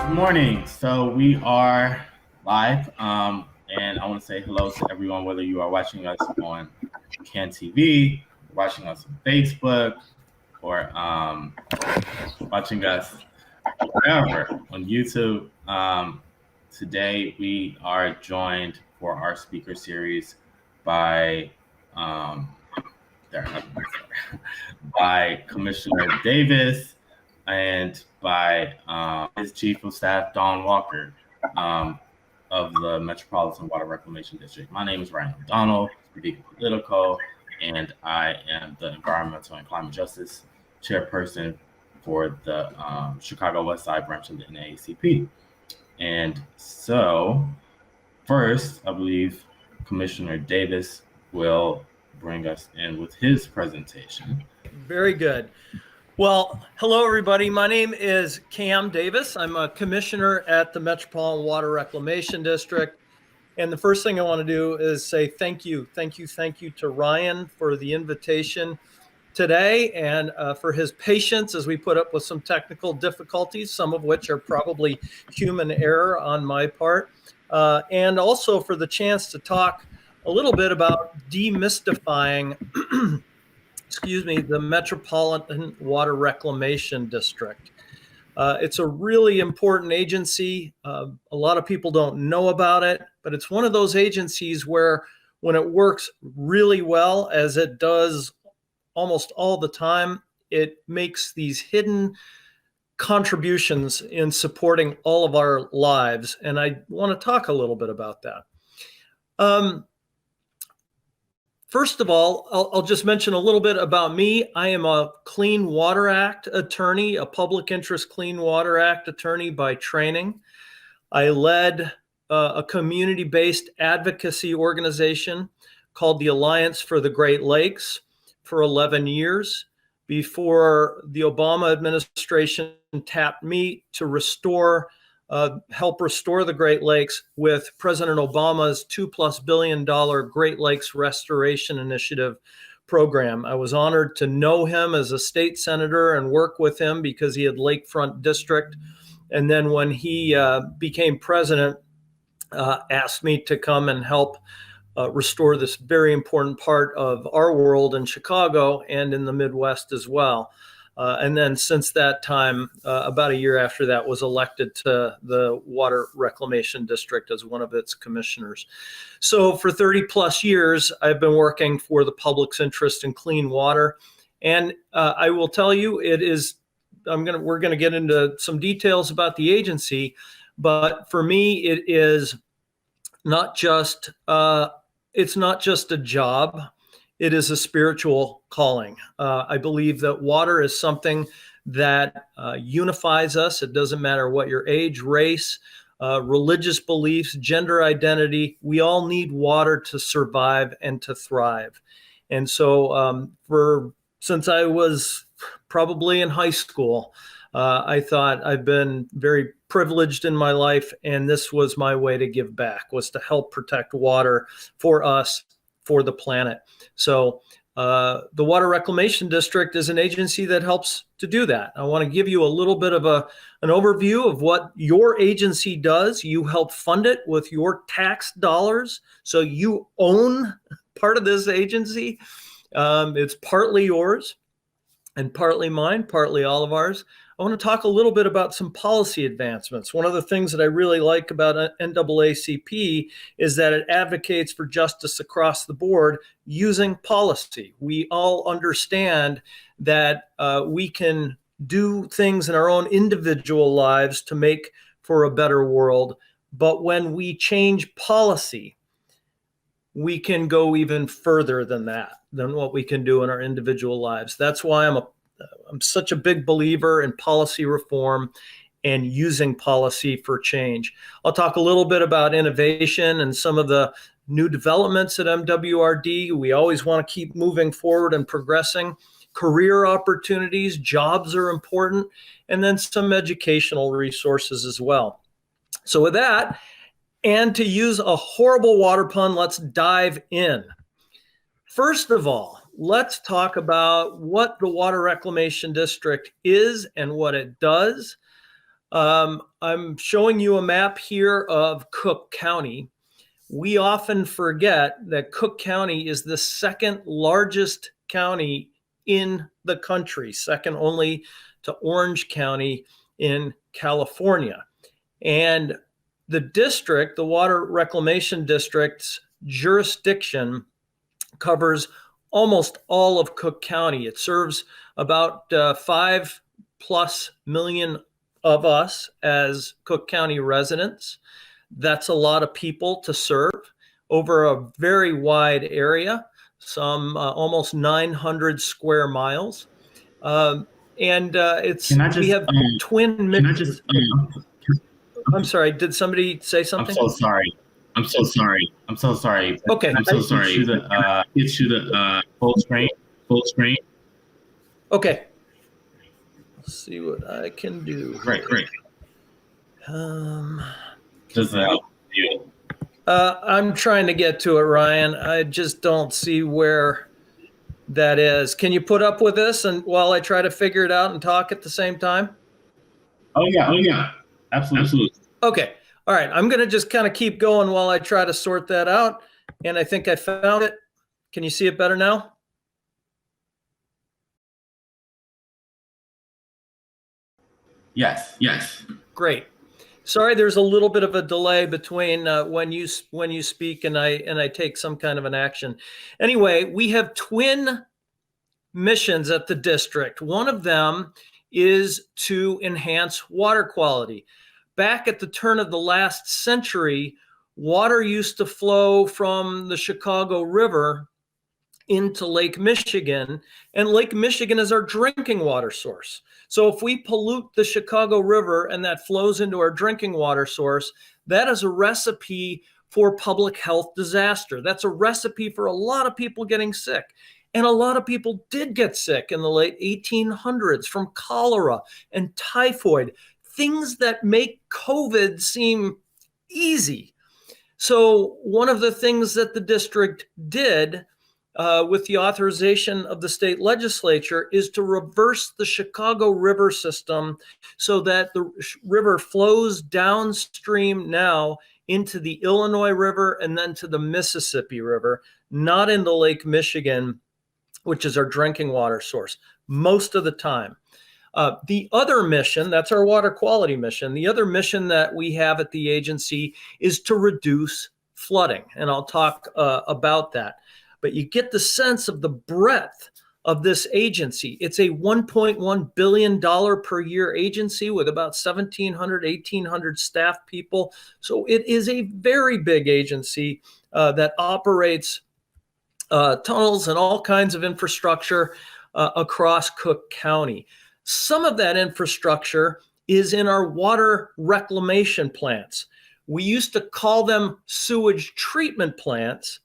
Good morning. So we are live, and I want to say hello to everyone, whether you are watching us on CAN TV, watching us on Facebook, or watching us wherever on YouTube. Today we are joined for our speaker series by by Commissioner Davis and by his Chief of Staff, Don Walker, of the Metropolitan Water Reclamation District. My name is Ryan O'Donnell, Speaking Politico, and I am the Environmental and Climate Justice Chairperson for the Chicago West Side branch of the NAACP. And so, first, I believe Commissioner Davis will bring us in with his presentation. Very good. Well, hello, everybody. My name is Cam Davis. I'm a commissioner at the Metropolitan Water Reclamation District. And the first thing I want to do is say thank you to Ryan for the invitation today and for his patience as we put up with some technical difficulties, some of which are probably human error on my part, and also for the chance to talk a little bit about demystifying the Metropolitan Water Reclamation District. It's a really important agency. A lot of people don't know about it, but it's one of those agencies where when it works really well, as it does almost all the time, it makes these hidden contributions in supporting all of our lives. And I want to talk a little bit about that. First of all, I'll just mention a little bit about me. I am a Clean Water Act attorney, a public interest Clean Water Act attorney by training. I led a community-based advocacy organization called the Alliance for the Great Lakes for 11 years before the Obama administration tapped me to help restore the Great Lakes with President Obama's $2+ billion Great Lakes Restoration Initiative program. I was honored to know him as a state senator and work with him because he had Lakefront District. And then when he became president, asked me to come and help restore this very important part of our world in Chicago and in the Midwest as well. And then since that time, about a year after that, was elected to the Water Reclamation District as one of its commissioners. So for 30+ years, I've been working for the public's interest in clean water. And I will tell you, we're going to get into some details about the agency, but for me, it's not just a job. It is a spiritual calling. I believe that water is something that unifies us. It doesn't matter what your age, race, religious beliefs, gender identity. We all need water to survive and to thrive. And so since I was probably in high school, I thought I've been very privileged in my life, and this was my way to give back, was to help protect water for us, for the planet. So the Water Reclamation District is an agency that helps to do that. I want to give you a little bit of an overview of what your agency does. You help fund it with your tax dollars. So you own part of this agency. It's partly yours and partly mine, partly all of ours. I want to talk a little bit about some policy advancements. One of the things that I really like about NAACP is that it advocates for justice across the board using policy. We all understand that we can do things in our own individual lives to make for a better world, but when we change policy, we can go even further than what we can do in our individual lives. That's why I'm such a big believer in policy reform and using policy for change. I'll talk a little bit about innovation and some of the new developments at MWRD. We always want to keep moving forward and progressing. Career opportunities, jobs are important, and then some educational resources as well. So with that, and to use a horrible water pun, let's dive in. First of all, let's talk about what the Water Reclamation District is and what it does. I'm showing you a map here of Cook County. We often forget that Cook County is the second largest county in the country, second only to Orange County in California. And the district, the Water Reclamation District's jurisdiction covers almost all of Cook County. It serves about 5+ million of us as Cook County residents. That's a lot of people to serve over a very wide area, some almost 900 square miles. We have twin missions. I'm sorry, did somebody say something? I'm so sorry. Okay. I'm so sorry. Get you the full screen. Okay. Let's see what I can do. Great. Does that help you? I'm trying to get to it, Ryan. I just don't see where that is. Can you put up with this and while I try to figure it out and talk at the same time? Oh yeah. Absolutely. Okay. All right. I'm going to just kind of keep going while I try to sort that out. And I think I found it. Can you see it better now? Yes. Great. Sorry, there's a little bit of a delay between when you speak and I take some kind of an action. Anyway, we have twin missions at the district. One of them is to enhance water quality. Back at the turn of the last century, water used to flow from the Chicago River into Lake Michigan, and Lake Michigan is our drinking water source. So if we pollute the Chicago River and that flows into our drinking water source, that is a recipe for public health disaster. That's a recipe for a lot of people getting sick. And a lot of people did get sick in the late 1800s from cholera and typhoid, things that make COVID seem easy. So one of the things that the district did with the authorization of the state legislature is to reverse the Chicago River system so that the river flows downstream now into the Illinois River and then to the Mississippi River, not into Lake Michigan, which is our drinking water source most of the time. The other mission, that's our water quality mission. The other mission that we have at the agency is to reduce flooding, and I'll talk about that. But you get the sense of the breadth of this agency. It's a $1.1 billion per year agency with about 1,700, 1,800 staff people. So it is a very big agency that operates tunnels and all kinds of infrastructure across Cook County. Some of that infrastructure is in our water reclamation plants. We used to call them sewage treatment plants,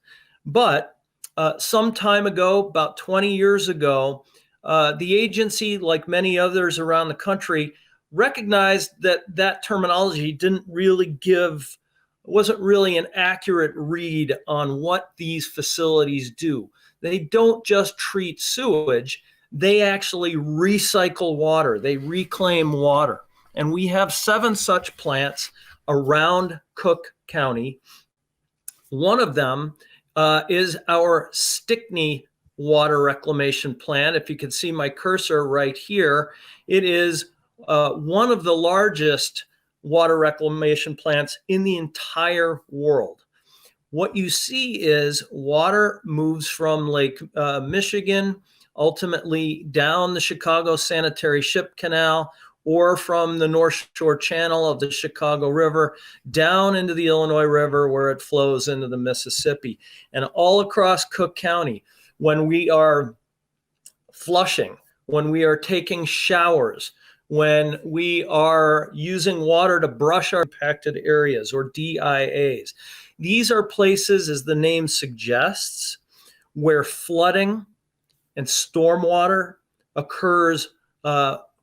but some time ago, about 20 years ago, the agency, like many others around the country, recognized that that terminology wasn't really an accurate read on what these facilities do. They don't just treat sewage, they actually recycle water, they reclaim water. And we have 7 such plants around Cook County. One of them is our Stickney water reclamation plant. If you can see my cursor right here, it is one of the largest water reclamation plants in the entire world. What you see is water moves from Lake Michigan, ultimately down the Chicago Sanitary Ship Canal, or from the North Shore Channel of the Chicago River down into the Illinois River where it flows into the Mississippi. And all across Cook County, when we are flushing, when we are taking showers, when we are using water to brush our impacted areas or DIAs, these are places, as the name suggests, where flooding and stormwater occurs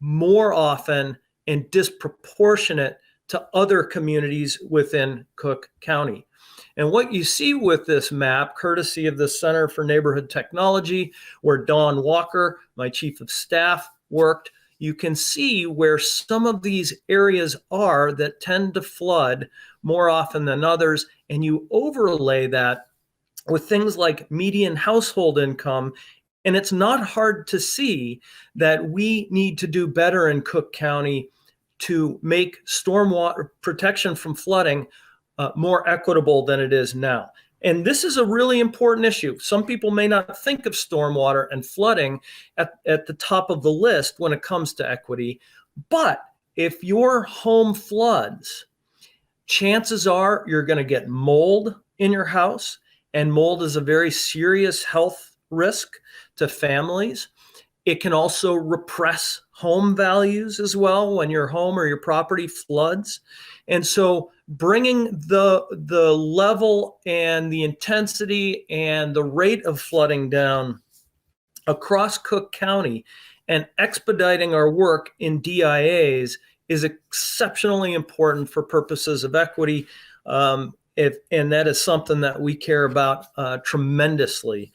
more often and disproportionate to other communities within Cook County. And what you see with this map, courtesy of the Center for Neighborhood Technology, where Dawn Walker, my chief of staff, worked, you can see where some of these areas are that tend to flood more often than others, and you overlay that with things like median household income, and it's not hard to see that we need to do better in Cook County to make stormwater protection from flooding more equitable than it is now. And this is a really important issue. Some people may not think of stormwater and flooding at the top of the list when it comes to equity, but if your home floods, chances are you're going to get mold in your house, and mold is a very serious health risk to families. It can also repress home values as well when your home or your property floods. And so bringing the level and the intensity and the rate of flooding down across Cook County and expediting our work in DIAs is exceptionally important for purposes of equity. And that is something that we care about tremendously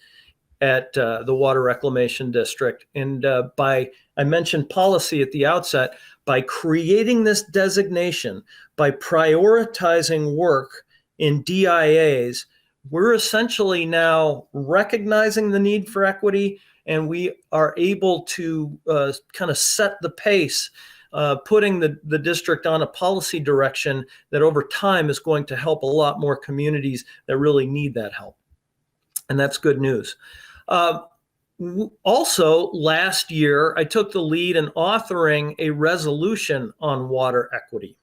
at the Water Reclamation District. And I mentioned policy at the outset. By creating this designation, by prioritizing work in DIAs, we're essentially now recognizing the need for equity, and we are able to kind of set the pace, putting the district on a policy direction that over time is going to help a lot more communities that really need that help. And that's good news. Also, last year, I took the lead in authoring a resolution on water equity.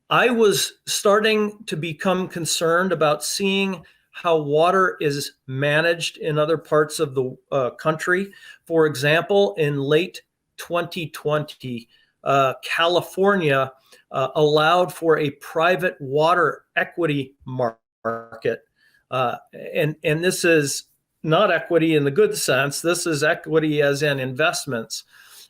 I was starting to become concerned about seeing how water is managed in other parts of the country. For example, in late 2020, California allowed for a private water equity market. And this is not equity in the good sense. This is equity as in investments,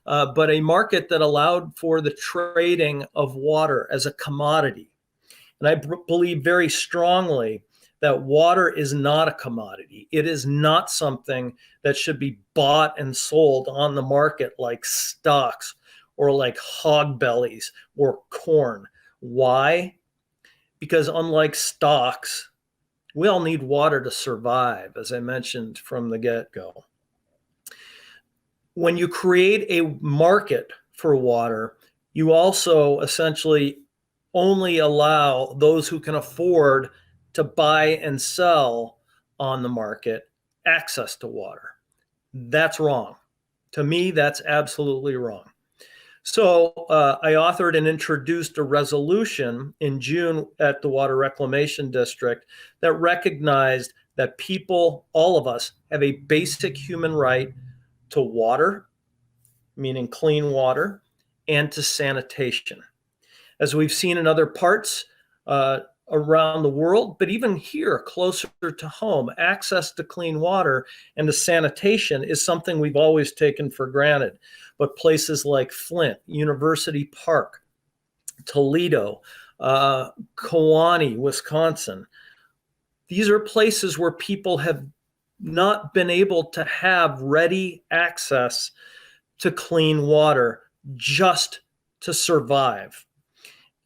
but a market that allowed for the trading of water as a commodity. And I believe very strongly that water is not a commodity. It is not something that should be bought and sold on the market like stocks or like hog bellies or corn. Why? Because unlike stocks, we all need water to survive, as I mentioned from the get-go. When you create a market for water, you also essentially only allow those who can afford to buy and sell on the market access to water. That's wrong. To me, that's absolutely wrong. So I authored and introduced a resolution in June at the Water Reclamation District that recognized that people, all of us, have a basic human right to water, meaning clean water, and to sanitation. As we've seen in other parts around the world, but even here closer to home, access to clean water and to sanitation is something we've always taken for granted. But places like Flint, University Park, Toledo, Kewanee, Wisconsin, these are places where people have not been able to have ready access to clean water just to survive.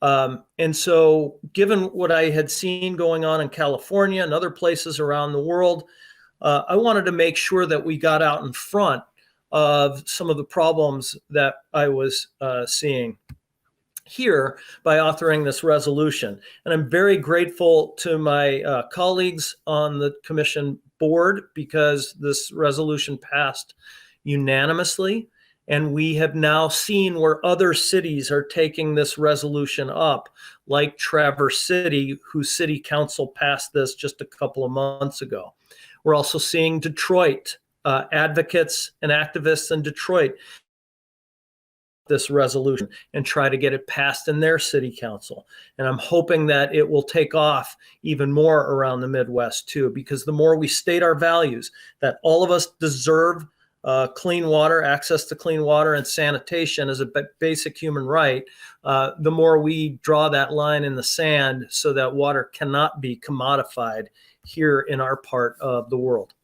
And so given what I had seen going on in California and other places around the world, I wanted to make sure that we got out in front of some of the problems that I was seeing here by authoring this resolution. And I'm very grateful to my colleagues on the commission board because this resolution passed unanimously. And we have now seen where other cities are taking this resolution up, like Traverse City, whose city council passed this just a couple of months ago. We're also seeing Detroit, advocates and activists in Detroit, this resolution and try to get it passed in their city council. And I'm hoping that it will take off even more around the Midwest too, because the more we state our values, that all of us deserve clean water, access to clean water and sanitation as a basic human right, the more we draw that line in the sand so that water cannot be commodified here in our part of the world.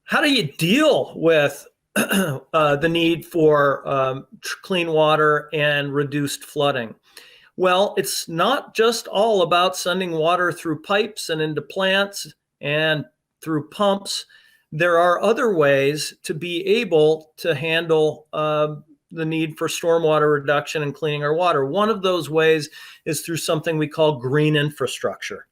How do you deal with the need for clean water and reduced flooding. Well, it's not just all about sending water through pipes and into plants and through pumps. There are other ways to be able to handle the need for stormwater reduction and cleaning our water. One of those ways is through something we call green infrastructure.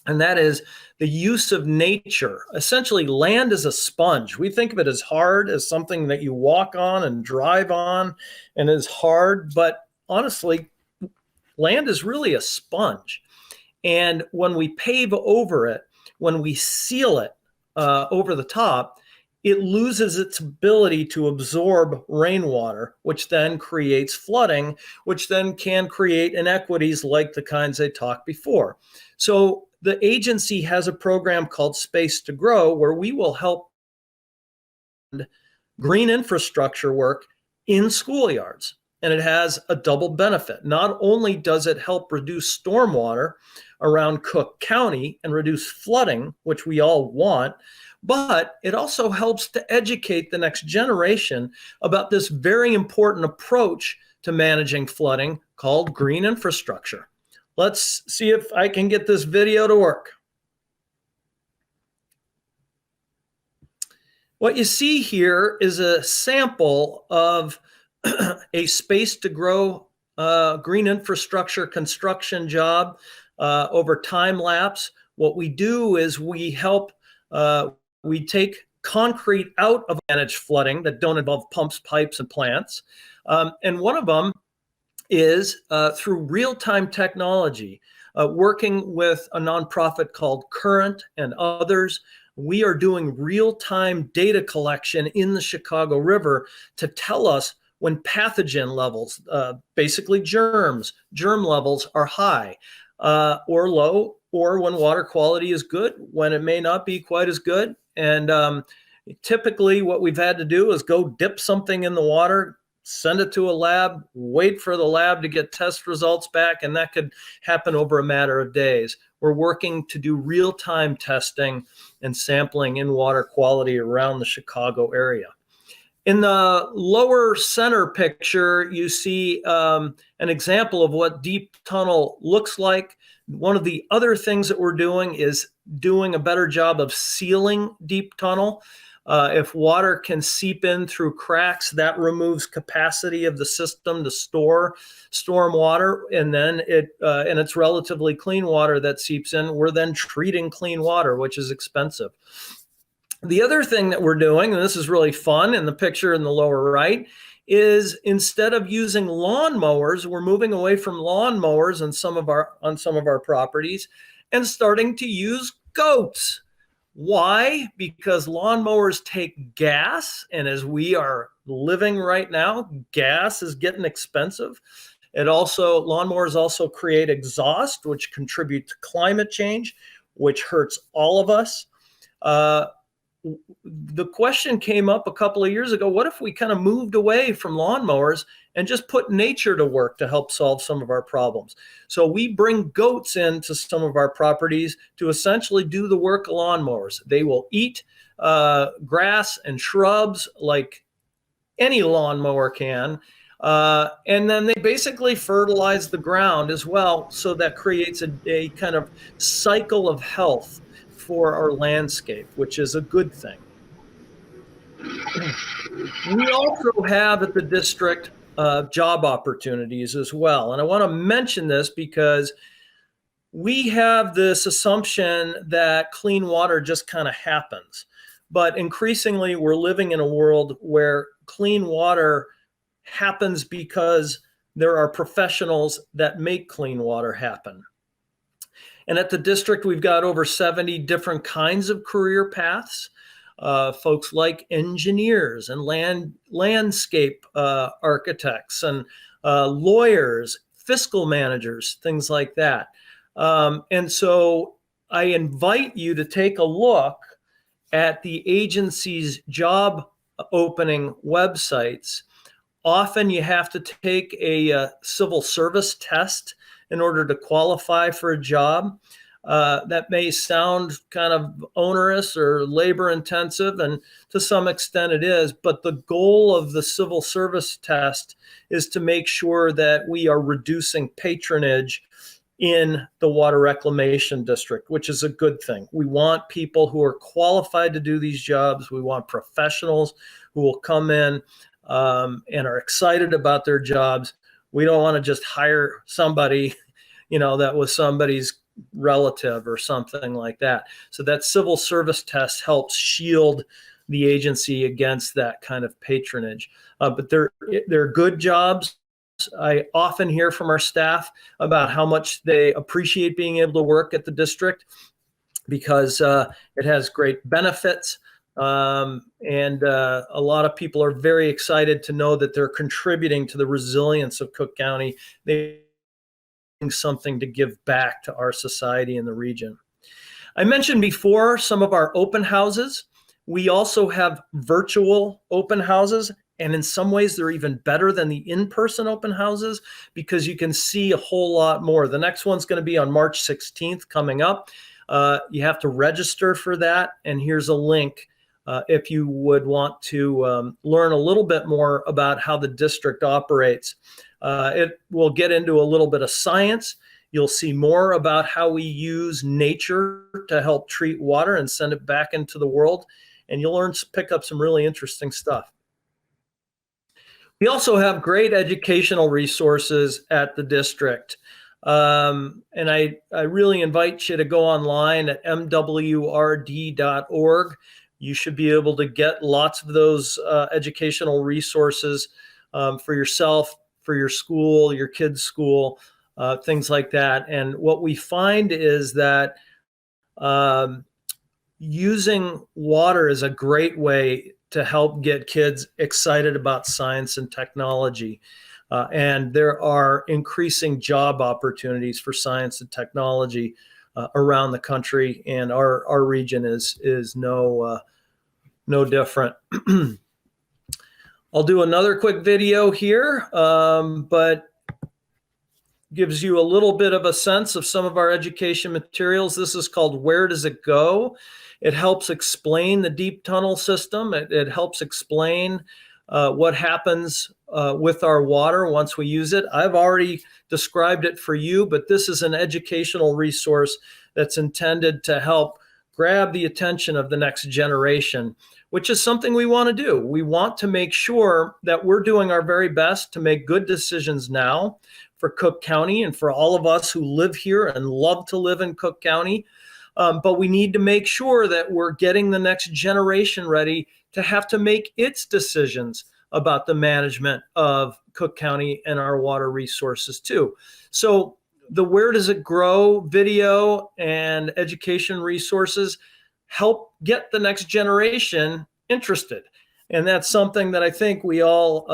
And that is the use of nature. Essentially, land is a sponge. We think of it as hard, as something that you walk on and drive on and is hard. But honestly, land is really a sponge. And when we pave over it, when we seal it over the top, it loses its ability to absorb rainwater, which then creates flooding, which then can create inequities like the kinds I talked before. So the agency has a program called Space to Grow, where we will help green infrastructure work in schoolyards. And it has a double benefit. Not only does it help reduce stormwater around Cook County and reduce flooding, which we all want, but it also helps to educate the next generation about this very important approach to managing flooding called green infrastructure. Let's see if I can get this video to work. What you see here is a sample of a Space to Grow green infrastructure construction job over time lapse. What we do is we help, we take concrete out of managed flooding that don't involve pumps, pipes, and plants. And one of them is through real-time technology, working with a nonprofit called Current and others. We are doing real-time data collection in the Chicago River to tell us when pathogen levels, basically germ levels are high or low, or when water quality is good, when it may not be quite as good. And typically what we've had to do is go dip something in the water, send it to a lab, wait for the lab to get test results back, and that could happen over a matter of days. We're working to do real-time testing and sampling in water quality around the Chicago area. In the lower center picture, you see an example of what deep tunnel looks like. One of the other things that we're doing is doing a better job of sealing deep tunnel. If water can seep in through cracks, that removes capacity of the system to store storm water, and then and it's relatively clean water that seeps in. We're then treating clean water, which is expensive. The other thing that we're doing, and this is really fun in the picture in the lower right, is instead of using lawn mowers, we're moving away from lawn mowers on some of our properties and starting to use goats. Why? Because lawn mowers take gas, and as we are living right now, gas is getting expensive. Lawnmowers also create exhaust, which contribute to climate change, which hurts all of us. The question came up a couple of years ago, what if we kind of moved away from lawnmowers and just put nature to work to help solve some of our problems? So we bring goats into some of our properties to essentially do the work of lawnmowers. They will eat grass and shrubs like any lawnmower can. And then they basically fertilize the ground as well. So that creates a kind of cycle of health for our landscape, which is a good thing. We also have at the district job opportunities as well. And I want to mention this because we have this assumption that clean water just kind of happens. But increasingly, we're living in a world where clean water happens because there are professionals that make clean water happen. And at the district, we've got over 70 different kinds of career paths. Folks like engineers and landscape architects and lawyers, fiscal managers, things like that. And so I invite you to take a look at the agency's job opening websites. Often you have to take a civil service test in order to qualify for a job. That may sound kind of onerous or labor intensive, and to some extent it is, but the goal of the civil service test is to make sure that we are reducing patronage in the water reclamation district, which is a good thing. We want people who are qualified to do these jobs. We want professionals who will come in and are excited about their jobs. We don't want to just hire somebody, that was somebody's relative or something like that. So that civil service test helps shield the agency against that kind of patronage. But they're good jobs. I often hear from our staff about how much they appreciate being able to work at the district because it has great benefits. And a lot of people are very excited to know that they're contributing to the resilience of Cook County. They have something to give back to our society in the region. I mentioned before some of our open houses. We also have virtual open houses, and in some ways they're even better than the in-person open houses because you can see a whole lot more. The next one's going to be on March 16th coming up. You have to register for that, and here's a link if you would want to learn a little bit more about how the district operates. It will get into a little bit of science. You'll see more about how we use nature to help treat water and send it back into the world. And you'll pick up some really interesting stuff. We also have great educational resources at the district. And I really invite you to go online at mwrd.org. You should be able to get lots of those educational resources for yourself, for your school, your kids' school, things like that. And what we find is that using water is a great way to help get kids excited about science and technology. And there are increasing job opportunities for science and technology around the country, and our region is no different. I'll do another quick video here, but gives you a little bit of a sense of some of our education materials. This is called Where Does It Go? It helps explain the deep tunnel system. It helps explain what happens with our water once we use it. I've already described it for you, but this is an educational resource that's intended to help grab the attention of the next generation, which is something we want to do. We want to make sure that we're doing our very best to make good decisions now for Cook County and for all of us who live here and love to live in Cook County. But we need to make sure that we're getting the next generation ready to have to make its decisions about the management of Cook County and our water resources too. So the Where Does It Grow video and education resources help get the next generation interested. And that's something that I think we all,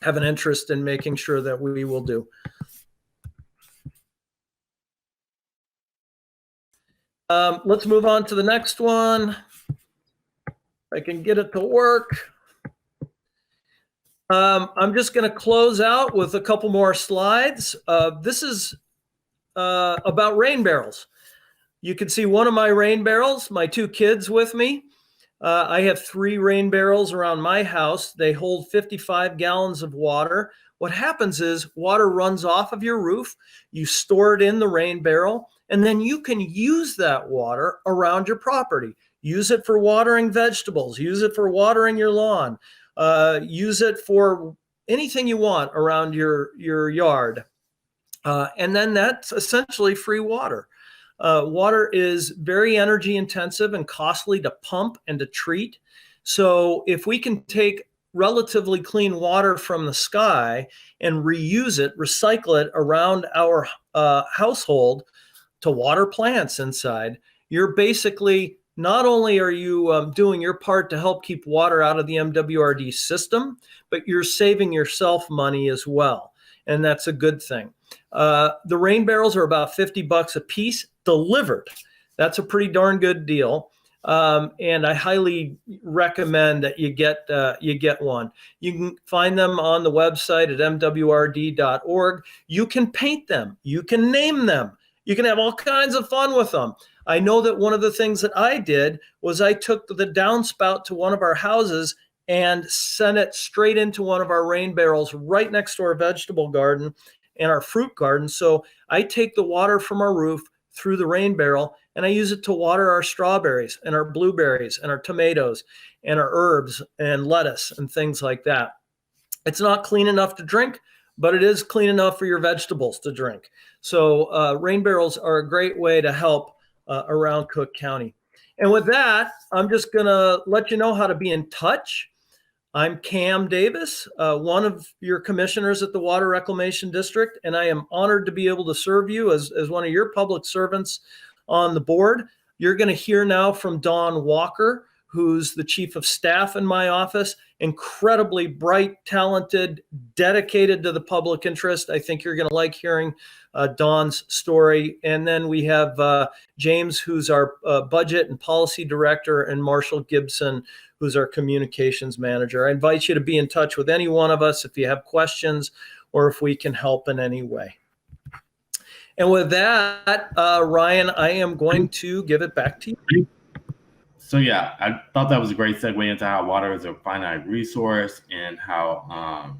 have an interest in making sure that we will do. Let's move on to the next one. I can get it to work. I'm just going to close out with a couple more slides. This is about rain barrels. You can see one of my rain barrels, my two kids with me. I have 3 rain barrels around my house. They hold 55 gallons of water. What happens is water runs off of your roof. You store it in the rain barrel, and then you can use that water around your property. Use it for watering vegetables. Use it for watering your lawn. Use it for anything you want around your yard. And then that's essentially free water. Water is very energy intensive and costly to pump and to treat. So if we can take relatively clean water from the sky and reuse it, recycle it around our household to water plants inside, you're basically, not only are you doing your part to help keep water out of the MWRD system, but you're saving yourself money as well. And that's a good thing. The rain barrels are about $50 a piece delivered. That's a pretty darn good deal. And I highly recommend that you get one. You can find them on the website at mwrd.org. You can paint them. You can name them. You can have all kinds of fun with them. I know that one of the things that I did was I took the downspout to one of our houses and sent it straight into one of our rain barrels right next to our vegetable garden and our fruit garden. So I take the water from our roof through the rain barrel and I use it to water our strawberries and our blueberries and our tomatoes and our herbs and lettuce and things like that. It's not clean enough to drink, but it is clean enough for your vegetables to drink. So rain barrels are a great way to help around Cook County. And with that, I'm just going to let you know how to be in touch. I'm Cam Davis, one of your commissioners at the Water Reclamation District, and I am honored to be able to serve you as one of your public servants on the board. You're going to hear now from Dawn Walker, who's the chief of staff in my office, incredibly bright, talented, dedicated to the public interest. I think you're going to like hearing Dawn's story. And then we have James, who's our budget and policy director, and Marshall Gibson, who's our communications manager. I invite you to be in touch with any one of us if you have questions or if we can help in any way. And with that, Ryan, I am going to give it back to you. So yeah, I thought that was a great segue into how water is a finite resource and how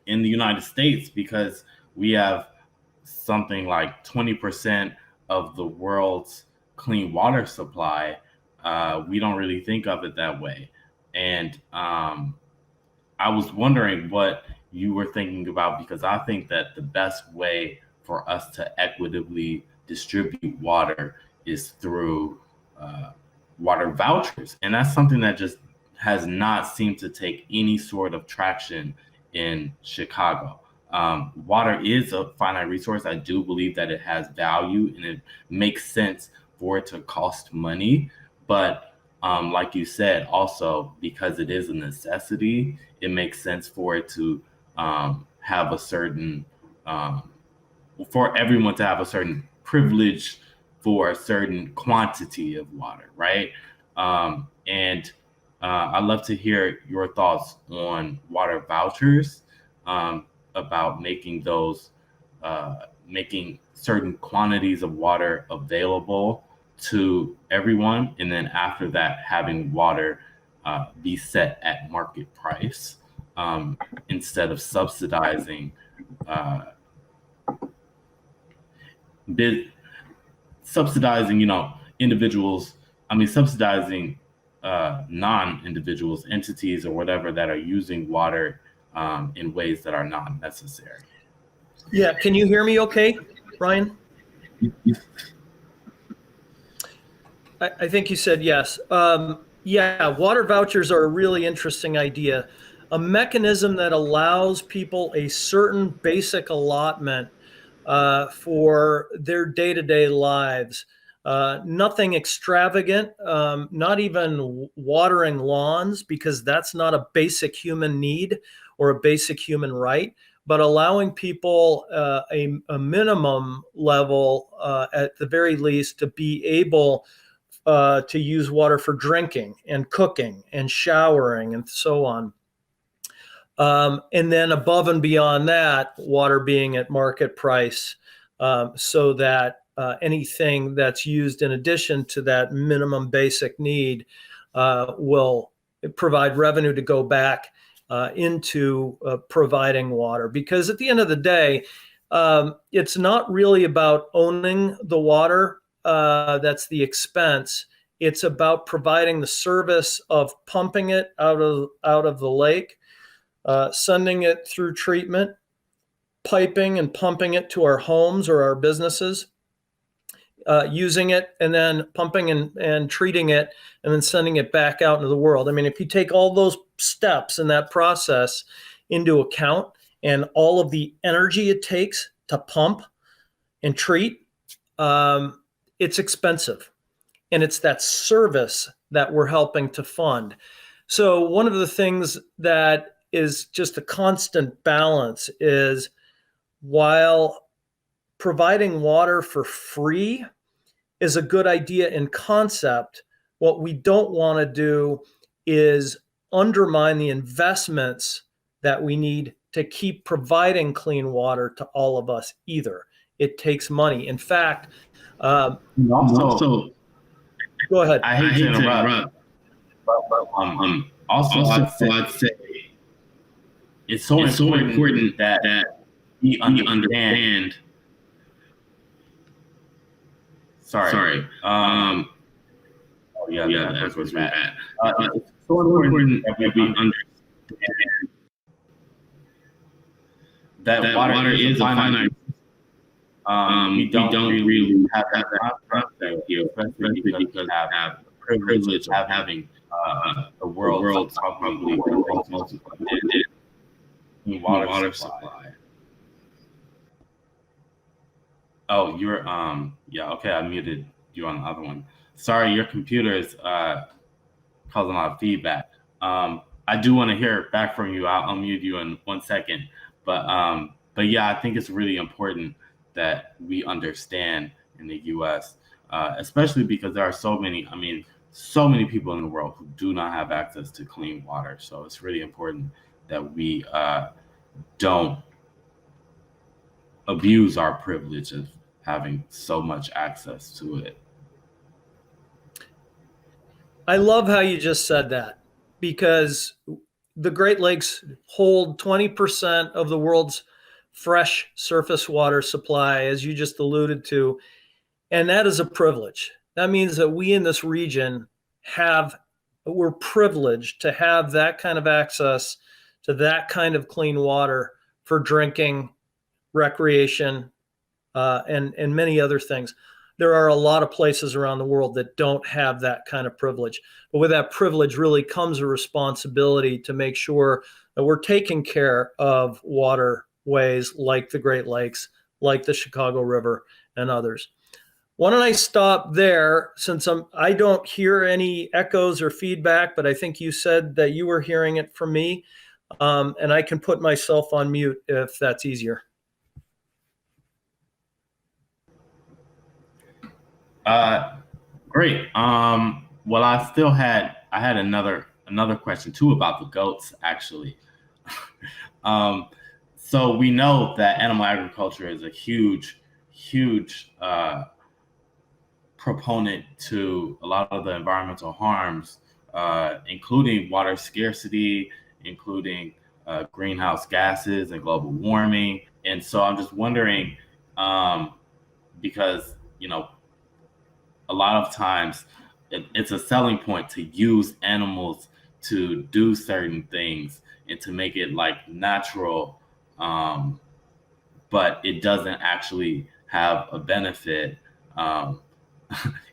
in the United States, because we have something like 20% of the world's clean water supply, we don't really think of it that way. And I was wondering what you were thinking about, because I think that the best way for us to equitably distribute water is through water vouchers. And that's something that just has not seemed to take any sort of traction in Chicago. Water is a finite resource. I do believe that it has value and it makes sense for it to cost money. But like you said, also because it is a necessity, it makes sense for it to have a certain, for everyone to have a certain privilege for a certain quantity of water, right? And I'd love to hear your thoughts on water vouchers, about making those, making certain quantities of water available to everyone, and then after that, having water be set at market price instead of subsidizing individuals. I mean, subsidizing non-individuals, entities, or whatever that are using water in ways that are not necessary. Yeah, can you hear me okay, Ryan? I think you said yes. Yeah, water vouchers are a really interesting idea. A mechanism that allows people a certain basic allotment for their day-to-day lives. Nothing extravagant, not even watering lawns, because that's not a basic human need or a basic human right, but allowing people a minimum level, at the very least, to be able to use water for drinking and cooking and showering and so on. And then above and beyond that, water being at market price, so that anything that's used in addition to that minimum basic need will provide revenue to go back into providing water. Because at the end of the day, it's not really about owning the water. That's the expense. It's about providing the service of pumping it out of the lake, sending it through treatment, piping and pumping it to our homes or our businesses, using it, and then pumping and treating it, and then sending it back out into the world. I mean, if you take all those steps in that process into account and all of the energy it takes to pump and treat, it's expensive. And it's that service that we're helping to fund. So one of the things that is just a constant balance is, while providing water for free is a good idea in concept, What we don't want to do is undermine the investments that we need to keep providing clean water to all of us either. It takes money. In fact, Also, go ahead. I hate to interrupt, but also I'd say it's so important that we understand. Sorry. Oh yeah, that was bad. It's so important that we understand that water is a finite. We don't really have that concept here, especially because we have the privilege of having the world's probably the most abundant water supply. Oh, you're yeah, okay, I muted you on the other one. Sorry, your computer is causing a lot of feedback. I do want to hear back from you. I'll mute you in 1 second. But yeah, I think it's really important that we understand in the US, especially because there are so many people in the world who do not have access to clean water. So it's really important that we don't abuse our privilege of having so much access to it. I love how you just said that, because the Great Lakes hold 20% of the world's fresh surface water supply, as you just alluded to, and that is a privilege. That means that we in this region we're privileged to have that kind of access to that kind of clean water for drinking, recreation, and many other things. There are a lot of places around the world that don't have that kind of privilege. But with that privilege really comes a responsibility to make sure that we're taking care of waterways like the Great Lakes, like the Chicago River, and others. Why don't I stop there, since I don't hear any echoes or feedback, but I think you said that you were hearing it from me, and I can put myself on mute if that's easier. Great. Well, I had another question too about the goats, actually. So we know that animal agriculture is a huge proponent to a lot of the environmental harms, including water scarcity, including greenhouse gases and global warming. And so I'm just wondering, because a lot of times it's a selling point to use animals to do certain things and to make it like natural, but it doesn't actually have a benefit.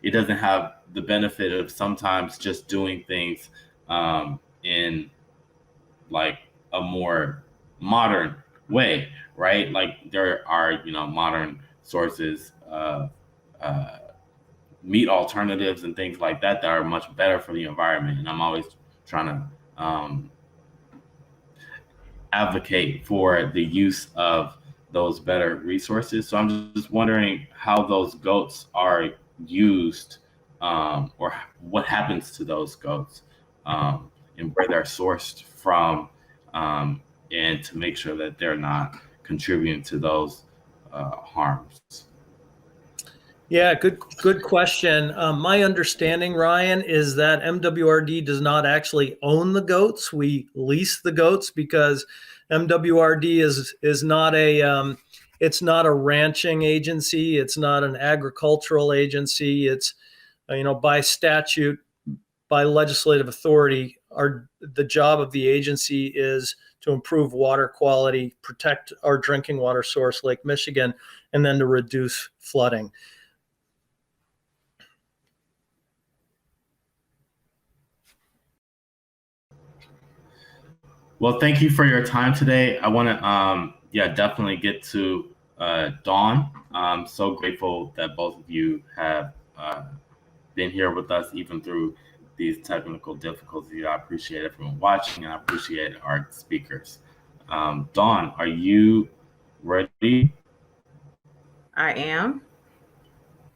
It doesn't have the benefit of sometimes just doing things in like a more modern way, right? Like there are modern sources of meat alternatives and things like that are much better for the environment. And I'm always trying to advocate for the use of those better resources. So I'm just wondering how those goats are used, or what happens to those goats, and where they're sourced from, and to make sure that they're not contributing to those harms. Yeah, good question. My understanding, Ryan, is that MWRD does not actually own the goats. We lease the goats because MWRD is not it's not a ranching agency. It's not an agricultural agency. It's by statute, by legislative authority, the job of the agency is to improve water quality, protect our drinking water source, Lake Michigan, and then to reduce flooding. Well, thank you for your time today. I want to, definitely get to Dawn. I'm so grateful that both of you have been here with us, even through these technical difficulties. I appreciate everyone watching, and I appreciate our speakers. Dawn, are you ready? I am.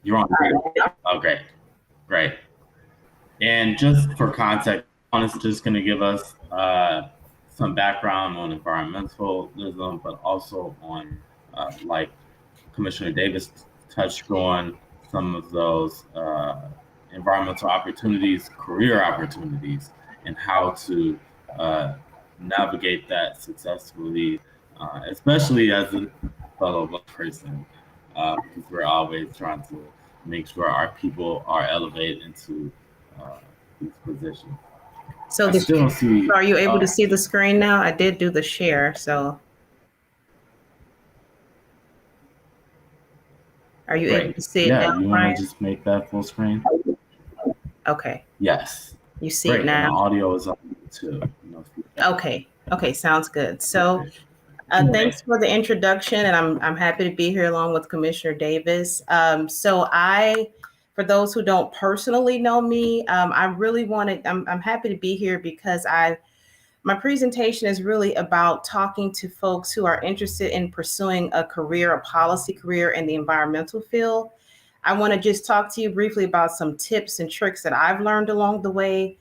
You're on. Oh, great. And just for context, one is just going to give us some background on environmentalism, but also on, like Commissioner Davis touched on, some of those environmental opportunities, career opportunities, and how to uh, navigate that successfully, especially as a fellow Black person, because we're always trying to make sure our people are elevated into uh, these positions. So I still don't see. are you able to Oh, see the screen now? I did do the share, so are you able great. to see it Yeah, now, you want Brian? to just make that full screen? Okay, Yes. you see it Great. And the now? audio is on too. No feedback. Okay, sounds good. So Okay. Okay. thanks for the introduction, and I'm happy to be here along with Commissioner Davis. For those who don't personally know me, I really wanted. I'm happy to be here because my presentation is really about talking to folks who are interested in pursuing a policy career in the environmental field. I want to just talk to you briefly about some tips and tricks that I've learned along the way.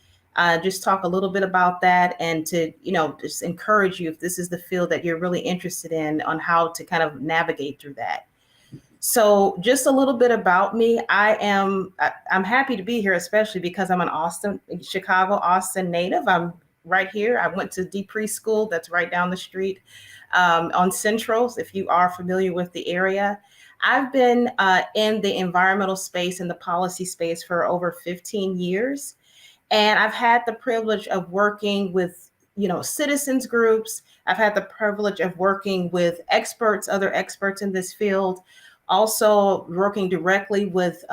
Just talk a little bit about that and to, just encourage you if this is the field that you're really interested in on how to kind of navigate through that. So just a little bit about me. I'm happy to be here, especially because I'm an Chicago, Austin native. I'm right here. I went to D preschool. That's right down the street on Central, if you are familiar with the area. I've been in the environmental space and the policy space for over 15 years. And I've had the privilege of working with, citizens groups. I've had the privilege of working with other experts in this field, also working directly with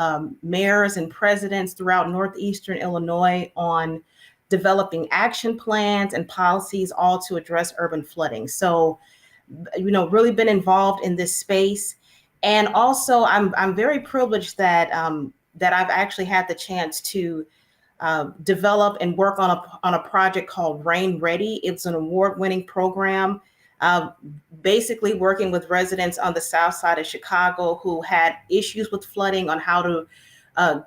mayors and presidents throughout Northeastern Illinois on developing action plans and policies, all to address urban flooding. So, really been involved in this space. And also, I'm very privileged that I've actually had the chance to develop and work on a project called Rain Ready. It's an award-winning program, uh, basically working with residents on the south side of Chicago who had issues with flooding on how to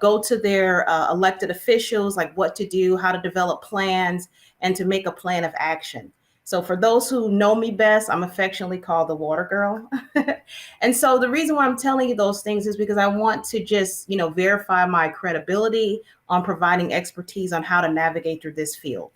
go to their elected officials, like what to do, how to develop plans, and to make a plan of action. So for those who know me best, I'm affectionately called the Water Girl. And so the reason why I'm telling you those things is because I want to just, verify my credibility on providing expertise on how to navigate through this field.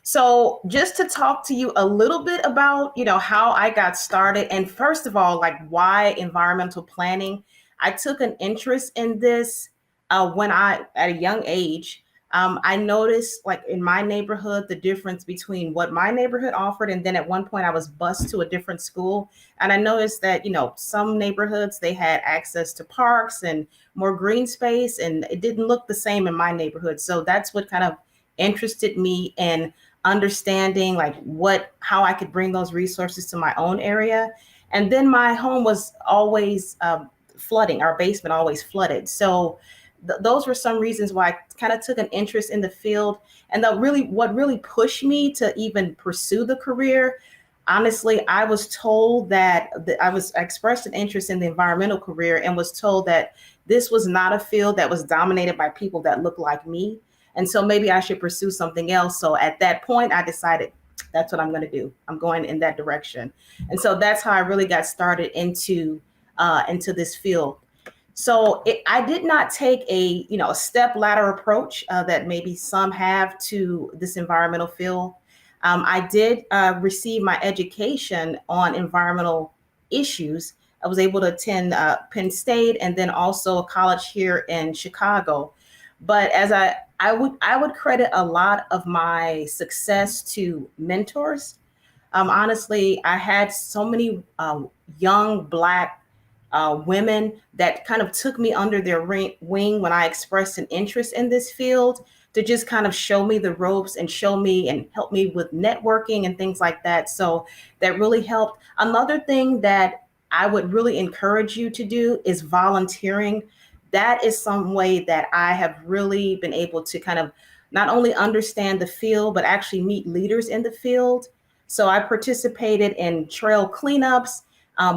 So just to talk to you a little bit about, how I got started. And first of all, like why environmental planning, I took an interest in this at a young age. I noticed like in my neighborhood, the difference between what my neighborhood offered. And then at one point I was bused to a different school. And I noticed that, some neighborhoods, they had access to parks and more green space, and it didn't look the same in my neighborhood. So that's what kind of interested me in understanding like how I could bring those resources to my own area. And then my home was always flooding. Our basement always flooded. So those were some reasons why I kind of took an interest in the field. And what really pushed me to even pursue the career, honestly, I was told that I expressed an interest in the environmental career and was told that this was not a field that was dominated by people that looked like me. And so maybe I should pursue something else. So at that point, I decided that's what I'm going to do. I'm going in that direction. And so that's how I really got started into this field. So I did not take a step ladder approach that maybe some have to this environmental field. I did receive my education on environmental issues. I was able to attend Penn State and then also a college here in Chicago. But as I would credit a lot of my success to mentors. Honestly, I had so many young Black women that kind of took me under their wing when I expressed an interest in this field to just kind of show me the ropes and show me and help me with networking and things like that. So that really helped. Another thing that I would really encourage you to do is volunteering. That is some way that I have really been able to kind of not only understand the field, but actually meet leaders in the field. So I participated in trail cleanups,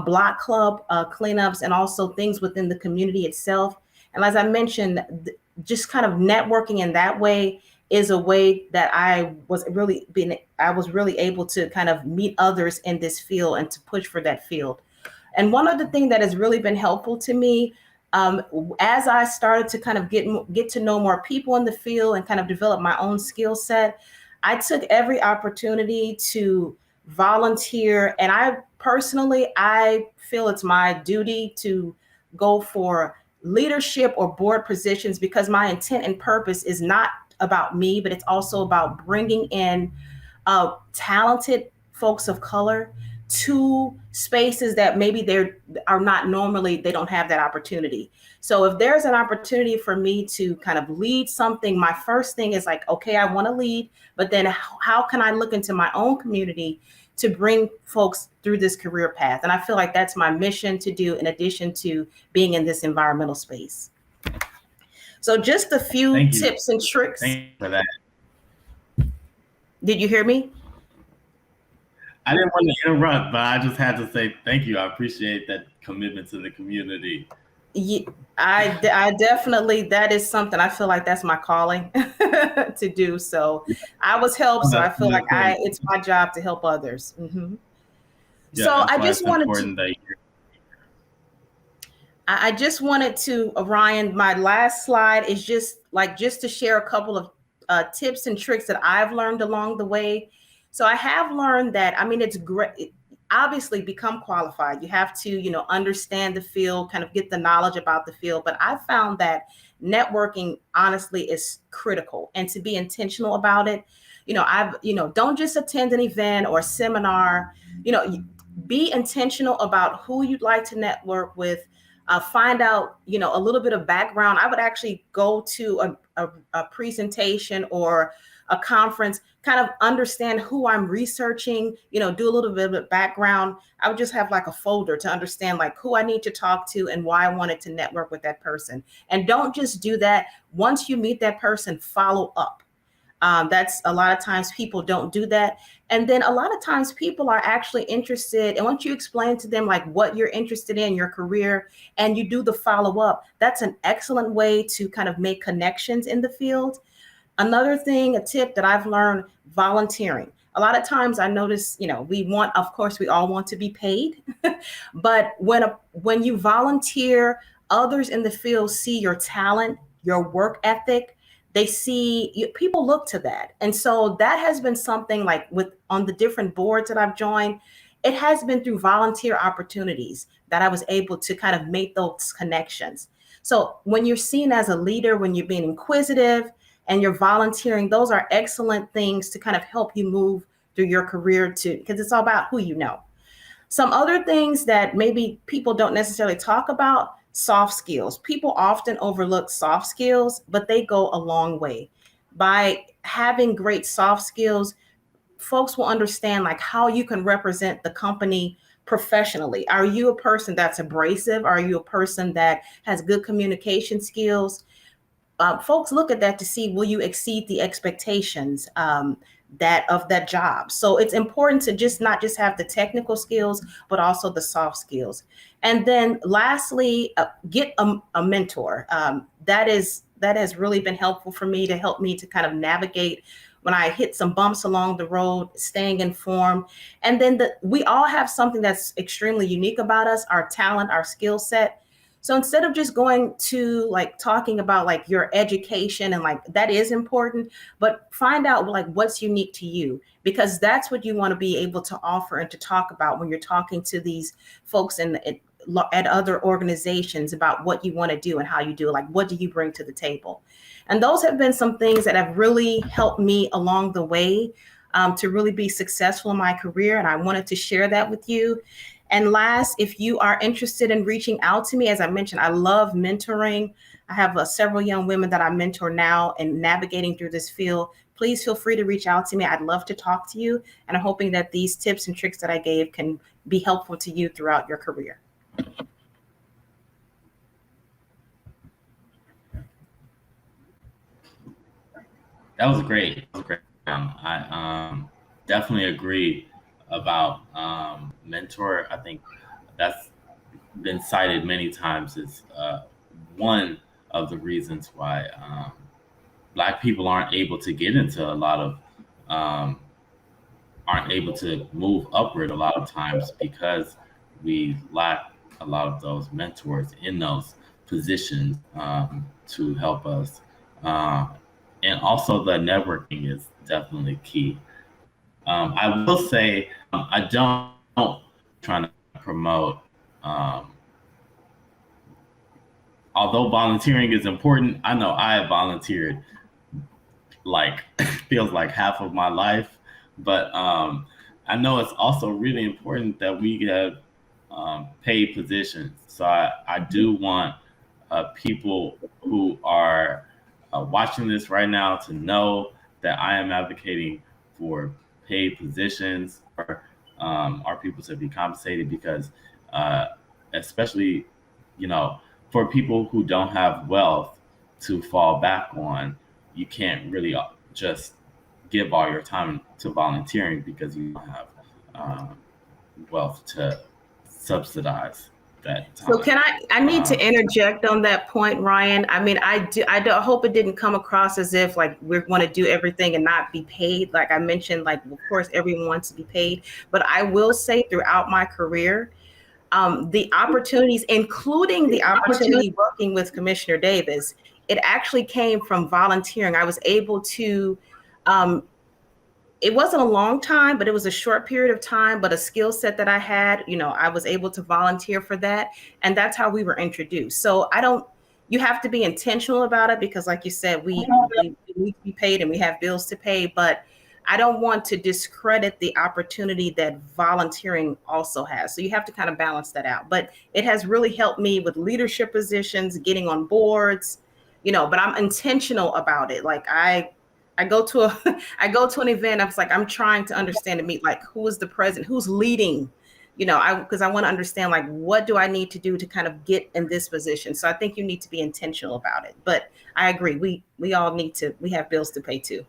block club cleanups, and also things within the community itself. And as I mentioned, just kind of networking in that way is a way that I was really able to kind of meet others in this field and to push for that field. And one other thing that has really been helpful to me, as I started to kind of get to know more people in the field and kind of develop my own skill set, I took every opportunity to volunteer. And I feel it's my duty to go for leadership or board positions, because my intent and purpose is not about me, but it's also about bringing in talented folks of color to spaces that maybe they don't have that opportunity. So if there's an opportunity for me to kind of lead something, my first thing is like, okay, I want to lead, but then how can I look into my own community to bring folks through this career path? And I feel like that's my mission to do, in addition to being in this environmental space. So just a few tips and tricks. Thank you for that. Did you hear me? I didn't want to interrupt, but I just had to say thank you. I appreciate that commitment to the community. Yeah, I definitely, that is something I feel like that's my calling to do. So I was helped, so I feel like it's my job to help others. Mm-hmm. Yeah, so I just wanted to, Ryan, my last slide is just to share a couple of tips and tricks that I've learned along the way. So I have learned that, I mean, it's great. Obviously become qualified. You have to, understand the field, kind of get the knowledge about the field. But I found that networking honestly is critical, and to be intentional about it. Don't just attend an event or a seminar, be intentional about who you'd like to network with. Find out, a little bit of background. I would actually go to a presentation or a conference, kind of understand who I'm researching, do a little bit of background. I would just have like a folder to understand like who I need to talk to and why I wanted to network with that person. And don't just do that. Once you meet that person, follow up. That's a lot of times people don't do that. And then a lot of times people are actually interested. And once you explain to them like what you're interested in your career and you do the follow up, that's an excellent way to kind of make connections in the field. Another thing, a tip that I've learned, volunteering. A lot of times I notice, we all want to be paid, but when you volunteer, others in the field see your talent, your work ethic. People look to that. And so that has been something like on the different boards that I've joined, it has been through volunteer opportunities that I was able to kind of make those connections. So when you're seen as a leader, when you're being inquisitive and you're volunteering, those are excellent things to kind of help you move through your career because it's all about who you know. Some other things that maybe people don't necessarily talk about, soft skills. People often overlook soft skills, but they go a long way. By having great soft skills, folks will understand like how you can represent the company professionally. Are you a person that's abrasive? Are you a person that has good communication skills? Folks look at that to see, will you exceed the expectations of that job? So it's important to not just have the technical skills, but also the soft skills. And then lastly, get a mentor. That has really been helpful for me to help me to kind of navigate when I hit some bumps along the road, staying informed. And then we all have something that's extremely unique about us, our talent, our skill set. So instead of just going to like talking about like your education and like that is important, but find out like what's unique to you, because that's what you want to be able to offer and to talk about when you're talking to these folks at other organizations about what you want to do and how you do it. Like, what do you bring to the table? And those have been some things that have really helped me along the way to really be successful in my career. And I wanted to share that with you. And last, if you are interested in reaching out to me, as I mentioned, I love mentoring. I have several young women that I mentor now and navigating through this field. Please feel free to reach out to me. I'd love to talk to you. And I'm hoping that these tips and tricks that I gave can be helpful to you throughout your career. That was great. I definitely agree about mentor. I think that's been cited many times as one of the reasons why Black people aren't able to get into a lot of aren't able to move upward a lot of times because we lack a lot of those mentors in those positions to help us. And also, the networking is definitely key. I will say I don't trying to promote. Although volunteering is important, I know I have volunteered like feels like half of my life, but I know it's also really important that we get paid positions. So I do want people who are watching this right now to know that I am advocating for paid positions for our people to be compensated because, especially, for people who don't have wealth to fall back on, you can't really just give all your time to volunteering because you don't have wealth to subsidize that time. So I need to interject on that point, Ryan. I mean, I hope it didn't come across as if like we're going to do everything and not be paid. Like I mentioned, like, of course, everyone wants to be paid, but I will say throughout my career, the opportunities, including the opportunity working with Commissioner Davis, it actually came from volunteering. I was able to, it wasn't a long time, but it was a short period of time, but a skill set that I had, I was able to volunteer for that. And that's how we were introduced. So you have to be intentional about it because like you said, we need to be paid and we have bills to pay, but I don't want to discredit the opportunity that volunteering also has. So you have to kind of balance that out. But it has really helped me with leadership positions, getting on boards, but I'm intentional about it. Like I go to an event. I was like, I'm trying to understand and meet like who is the president, who's leading, because I want to understand like what do I need to do to kind of get in this position. So I think you need to be intentional about it. But I agree, we all we have bills to pay too.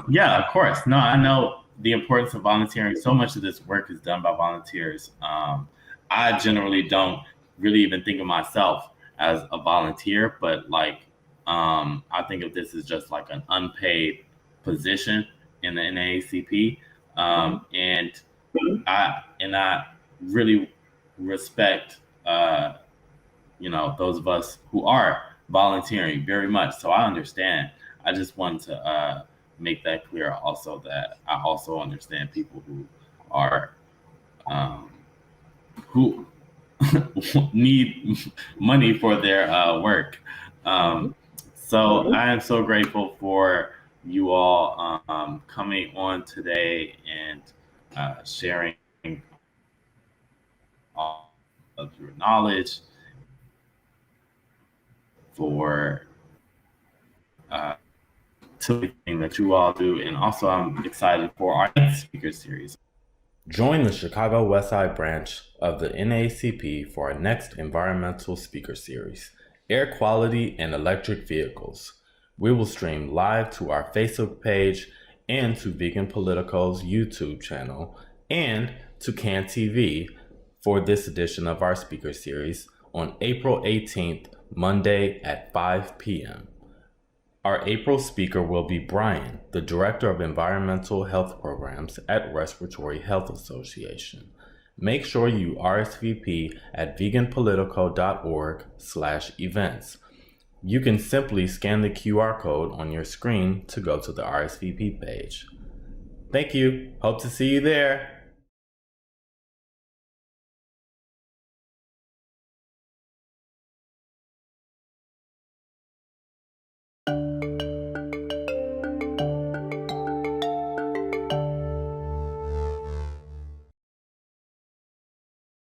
Yeah, of course. No, I know the importance of volunteering. So much of this work is done by volunteers. I generally don't really even think of myself as a volunteer, but like I think of this as just like an unpaid position in the NAACP, and I really respect those of us who are volunteering very much. So I understand. I just wanted to make that clear also that I also understand people who are who need money for their work. So I am so grateful for you all coming on today and sharing all of your knowledge for everything that you all do. And also I'm excited for our next speaker series. Join the Chicago Westside branch of the NAACP for our next environmental speaker series, Air Quality and Electric Vehicles. We will stream live to our Facebook page and to Vegan Politico's YouTube channel and to CAN TV for this edition of our speaker series on April 18th, Monday at 5 p.m. Our April speaker will be Brian, the Director of Environmental Health Programs at Respiratory Health Association. Make sure you RSVP at veganpolitico.org/events. You can simply scan the QR code on your screen to go to the RSVP page. Thank you. Hope to see you there.